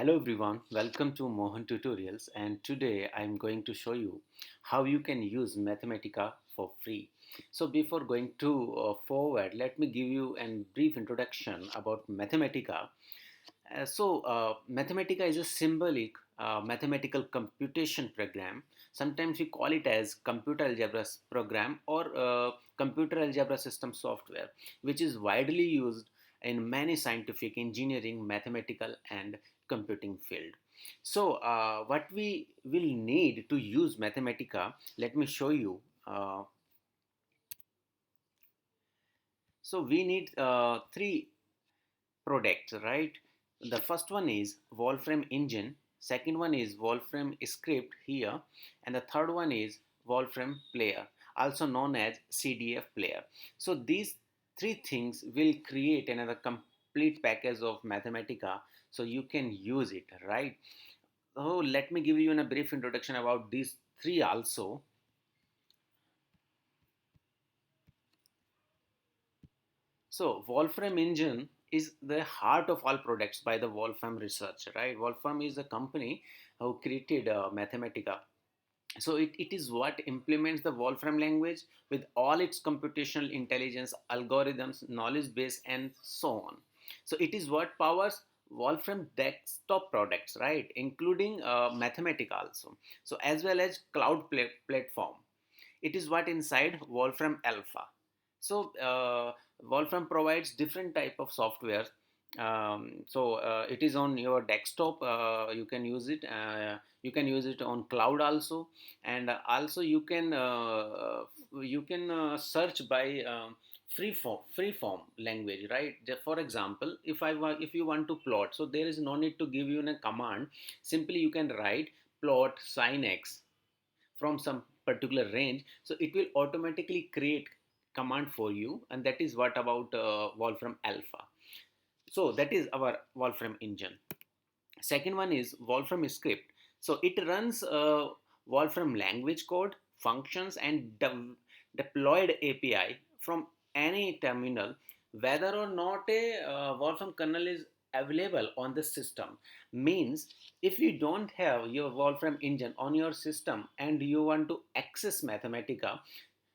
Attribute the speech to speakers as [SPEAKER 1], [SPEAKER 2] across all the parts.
[SPEAKER 1] Hello everyone, welcome to Mohan Tutorials, and today I'm going to show you how you can use Mathematica for free. So before going to forward, let me give you a brief introduction about Mathematica. Mathematica is a symbolic mathematical computation program. Sometimes we call it as computer algebra program or computer algebra system software, which is widely used in many scientific, engineering, mathematical, and computing field. What we will need to use Mathematica, let me show you. We need three products, right? The first one is Wolfram engine, second one is Wolfram script here, and the third one is Wolfram player, also known as CDF player. So these three things will create another complete package of Mathematica, so you can use it, right? So let me give you a brief introduction about these three also. So Wolfram engine is the heart of all products by the Wolfram Research, right? Wolfram is a company who created Mathematica. So it is what implements the Wolfram language with all its computational intelligence, algorithms, knowledge base, and so on. So it is what powers Wolfram desktop products, right? Including Mathematica also. So as well as cloud platform. It is what inside Wolfram Alpha. Wolfram provides different type of software. It is on your desktop. You can use it. You can use it on cloud also, and also you can search by free form language, right? For example, if you want to plot, so there is no need to give you a command. Simply you can write plot sin x from some particular range, so it will automatically create command for you, and that is what about Wolfram Alpha. So that is our Wolfram engine. Second one is Wolfram script. So it runs Wolfram language code, functions, and deployed API from any terminal, whether or not a Wolfram kernel is available on the system. Means if you don't have your Wolfram engine on your system and you want to access Mathematica,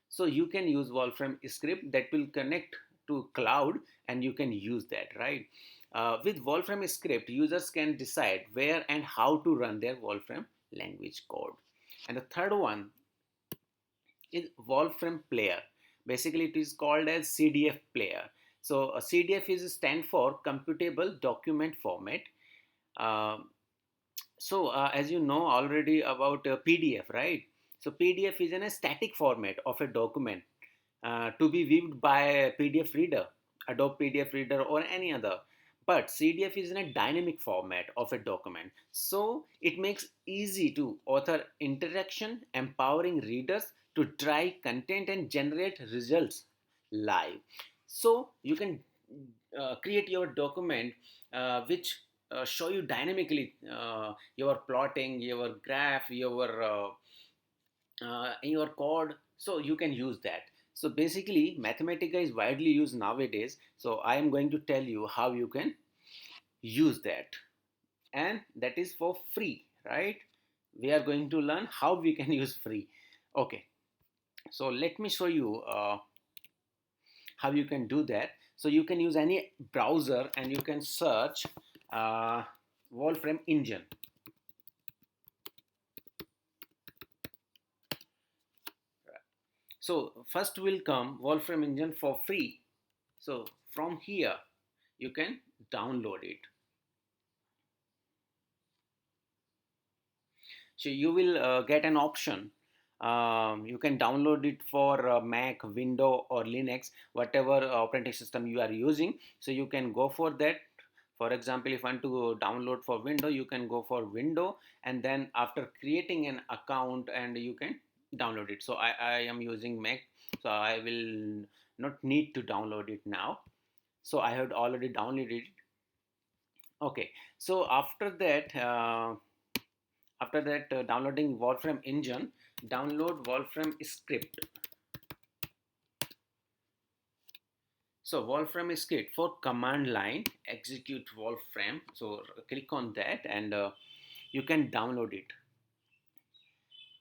[SPEAKER 1] so you can use Wolfram script that will connect to cloud, and you can use that, right? With Wolfram script, users can decide where and how to run their Wolfram language code. And the third one is Wolfram player. Basically, it is called as CDF player. So a CDF is stand for computable document format. Uh, as you know already about PDF, right? So PDF is in a static format of a document to be viewed by a PDF reader, Adobe PDF reader, or any other. But CDF is in a dynamic format of a document. So it makes easy to author interaction, empowering readers to try content and generate results live. So you can create your document which show you dynamically your plotting, your graph, your code, so you can use that. So basically Mathematica is widely used nowadays, so I am going to tell you how you can use that, and that is for free, right? We are going to learn how we can use free. Okay, so let me show you how you can do that. So you can use any browser and you can search uh, Wolfram engine. So first will come Wolfram engine for free. So from here you can download it. So you will get an option. You can download it for Mac, Windows, or Linux, whatever operating system you are using. So you can go for that. For example, if you want to download for Windows, you can go for Windows, and then after creating an account, and you can download it. So I am using Mac, so I will not need to download it now. So I had already downloaded it. Okay, so after that, downloading Wolfram engine, download Wolfram script. So Wolfram script for command line execute Wolfram. So click on that and you can download it.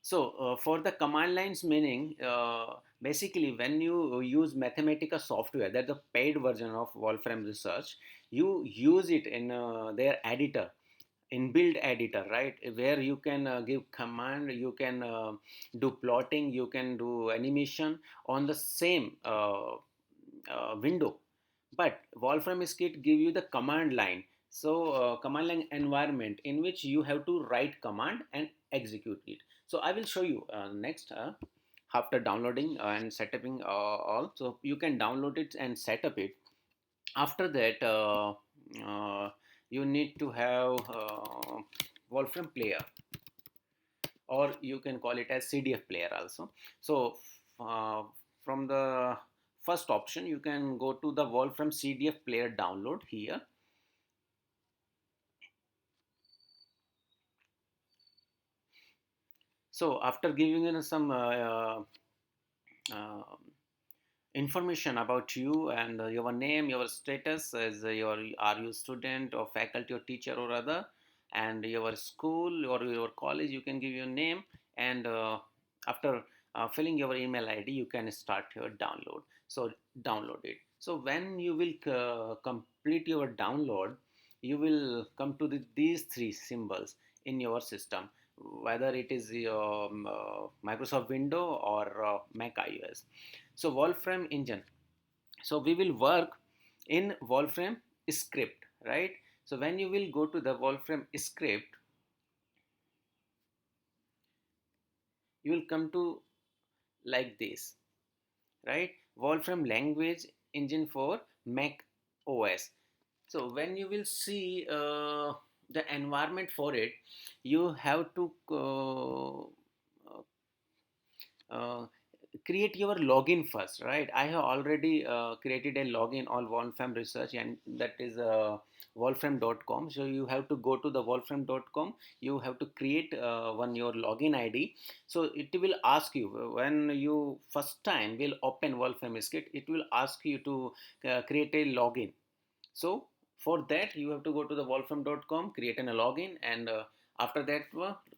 [SPEAKER 1] So for the command lines meaning, basically when you use Mathematica software, that's the paid version of Wolfram Research, you use it in their editor, inbuilt editor, right, where you can give command, you can do plotting, you can do animation on the same window. But Wolfram Script give you the command line. So command line environment in which you have to write command and execute it. So I will show you next after downloading and setting all. So you can download it and set up it. After that, uh, you need to have Wolfram player, or you can call it as CDF player also. So uh, from the first option, you can go to the Wolfram CDF player download here. So after giving you some uh, information about you and your name, your status as your, are you student or faculty or teacher or other, and your school or your college, you can give your name, and after filling your email ID, you can start your download. So download it. So when you will complete your download, you will come to these three symbols in your system, whether it is your Microsoft Window or Mac iOS. So Wolfram engine. So we will work in Wolfram script, right? So when you will go to the Wolfram script, you will come to like this, right? Wolfram language engine for Mac OS. So when you will see the environment for it, you have to uh, create your login first, right? I have already created a login on Wolfram Research, and that is wolfram.com. So you have to go to the wolfram.com, you have to create one your login ID. So it will ask you, when you first time will open Wolfram script, it will ask you to create a login. So for that, you have to go to the wolfram.com, create a login, and after that,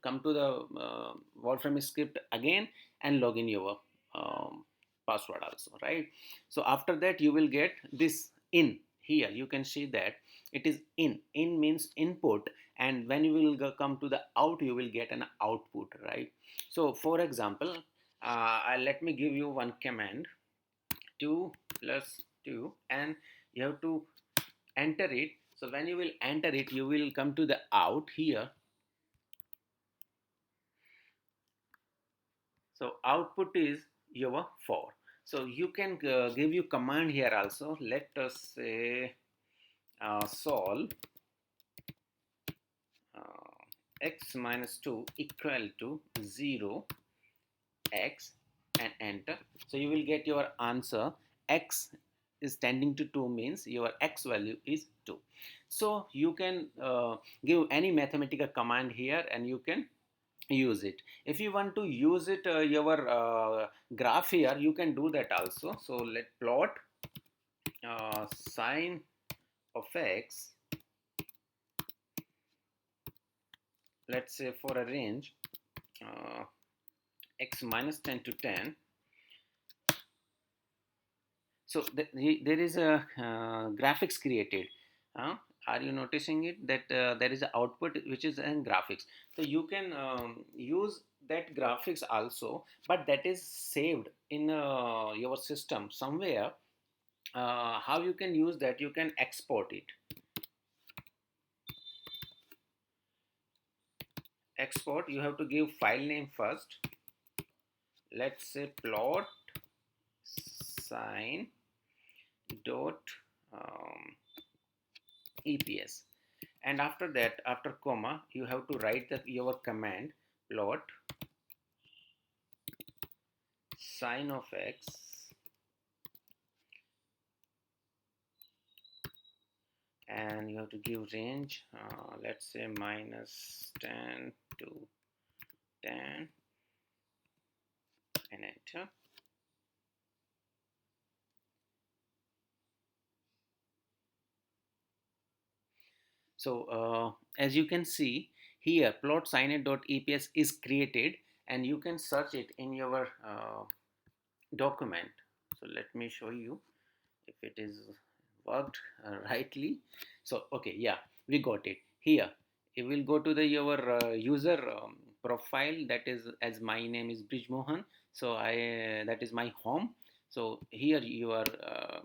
[SPEAKER 1] come to the Wolfram script again and log in your password also, right? So after that, you will get this in here. You can see that it is in. In means input, and when you will come to the out, you will get an output, right? So for example, let me give you one command: 2 plus 2, and you have to enter it. So when you will enter it, you will come to the out here. So output is your 4. So you can give you command here also. Let us say solve x minus 2 equal to 0 x, and enter. So you will get your answer. X is tending to 2 means your x value is 2. So you can give any mathematical command here and you can use it. If you want to use it your graph here, you can do that also. So let plot sine of x, let's say for a range uh, x minus 10 to 10. So there is a graphics created. uh, are you noticing it, that there is an output which is in graphics? So you can use that graphics also, but that is saved in your system somewhere. How you can use that? You can export it. Export, you have to give file name first. Let's say plot sine dot eps, and after that, after comma, you have to write your command: plot sine of x, and you have to give range, let's say minus 10 to 10, and enter. So as you can see here, plotScient.eps is created, and you can search it in your document. So let me show you if it is worked rightly. So okay, yeah, we got it here. You will go to the your user profile, that is, as my name is Brij Mohan, so I that is my home. So here you are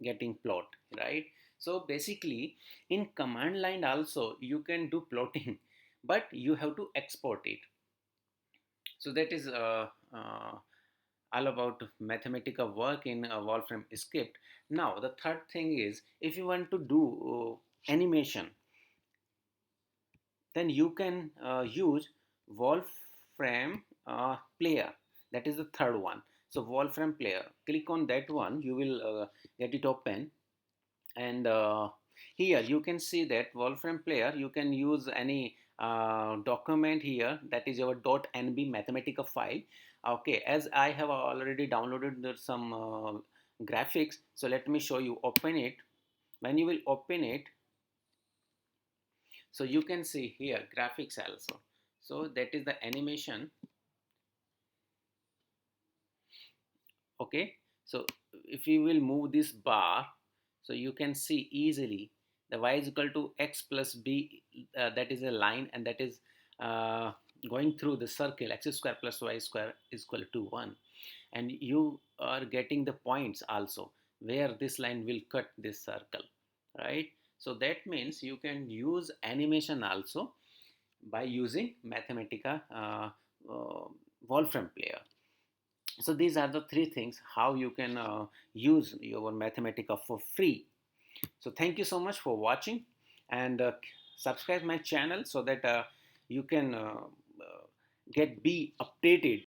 [SPEAKER 1] getting plot, right? So basically in command line also you can do plotting, but you have to export it. So that is all about mathematical work in Wolfram script. Now the third thing is, if you want to do animation, then you can use Wolfram player. That is the third one. So Wolfram player, click on that one, you will get it open. And here you can see that Wolfram player, you can use any document here, that is your .nb mathematica file. Okay, as I have already downloaded some graphics, so let me show you. Open it. When you will open it, so you can see here graphics also. So that is the animation. Okay, so if you will move this bar, so you can see easily the y is equal to x plus b, that is a line, and that is uh, going through the circle. X square plus y square is equal to 1, and you are getting the points also where this line will cut this circle, right? So that means you can use animation also by using Mathematica Wolfram player. So these are the three things how you can use your Mathematica for free. So thank you so much for watching, and subscribe my channel so that you can get be updated